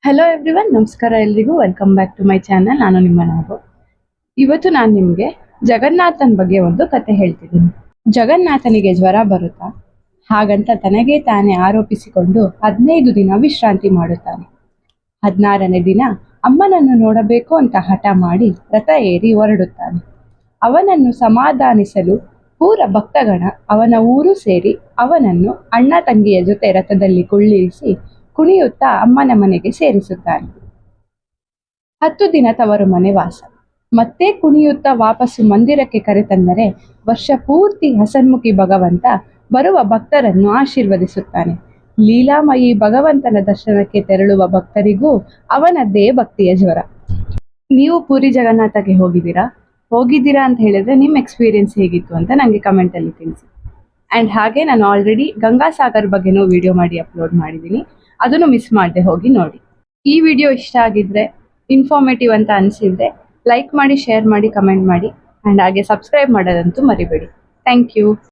Hello everyone, ನಮಸ್ಕಾರ ಎಲ್ರಿಗೂ. Welcome back to my channel. ನಾನು ನಿಮ್ಮ ನಾಗು. ಇವತ್ತು ನಾನು ನಿಮಗೆ ಜಗನ್ನಾಥನ್ ಬಗ್ಗೆ ಒಂದು ಕತೆ ಹೇಳ್ತಿದ್ದೀನಿ. ಜಗನ್ನಾಥನಿಗೆ ಜ್ವರ ಬರುತ್ತಾ? ಹಾಗಂತ ತನಗೆ ತಾನೇ ಆರೋಪಿಸಿಕೊಂಡು 15 ದಿನ ವಿಶ್ರಾಂತಿ ಮಾಡುತ್ತಾನೆ. 16ನೇ ದಿನ ಅಮ್ಮನನ್ನು ನೋಡಬೇಕು ಅಂತ ಹಠ ಮಾಡಿ ರಥ ಏರಿ ಹೊರಡುತ್ತಾನೆ. ಅವನನ್ನು ಸಮಾಧಾನಿಸಲು ಪೂರ ಭಕ್ತಗಣ ಅವನ ಊರು ಸೇರಿ ಅವನನ್ನು ಅಣ್ಣ ತಂಗಿಯ ಜೊತೆ ರಥದಲ್ಲಿ ಕುಳ್ಳಿರಿಸಿ ಕುಣಿಯುತ್ತಾ ಅಮ್ಮನ ಮನೆಗೆ ಸೇರಿಸುತ್ತಾನೆ. 10 ದಿನ ತವರು ಮನೆ ವಾಸ. ಮತ್ತೆ ಕುಣಿಯುತ್ತಾ ವಾಪಸ್ಸು ಮಂದಿರಕ್ಕೆ ಕರೆತಂದರೆ ವರ್ಷ ಪೂರ್ತಿ ಹಸನ್ಮುಖಿ ಭಗವಂತ ಬರುವ ಭಕ್ತರನ್ನು ಆಶೀರ್ವದಿಸುತ್ತಾನೆ. ಲೀಲಾಮಯಿ ಭಗವಂತನ ದರ್ಶನಕ್ಕೆ ತೆರಳುವ ಭಕ್ತರಿಗೂ ಅವನದ್ದೇ ಭಕ್ತಿಯ ಜ್ವರ. ನೀವು ಪೂರಿ ಜಗನ್ನಾಥಗೆ ಹೋಗಿದ್ದೀರಾ ಅಂತ ಹೇಳಿದ್ರೆ ನಿಮ್ಮ ಎಕ್ಸ್ಪೀರಿಯನ್ಸ್ ಹೇಗಿತ್ತು ಅಂತ ನನಗೆ ಕಮೆಂಟಲ್ಲಿ ತಿಳಿಸಿ. ಆ್ಯಂಡ್ ಹಾಗೆ ನಾನು ಆಲ್ರೆಡಿ ಗಂಗಾಸಾಗರ್ ಬಗ್ಗೆನೂ ವಿಡಿಯೋ ಮಾಡಿ ಅಪ್ಲೋಡ್ ಮಾಡಿದ್ದೀನಿ, ಅದನ್ನು ಮಿಸ್ ಮಾಡದೆ ಹೋಗಿ ನೋಡಿ. ಈ ವಿಡಿಯೋ ಇಷ್ಟ ಆಗಿದ್ರೆ, ಇನ್ಫಾರ್ಮೇಟಿವ್ ಅಂತ ಅನಿಸಿದ್ರೆ ಲೈಕ್ ಮಾಡಿ, ಶೇರ್ ಮಾಡಿ, ಕಮೆಂಟ್ ಮಾಡಿ, ಆ್ಯಂಡ್ ಹಾಗೆ ಸಬ್ಸ್ಕ್ರೈಬ್ ಮಾಡೋದಂತೂ ಮರಿಬೇಡಿ. Thank you.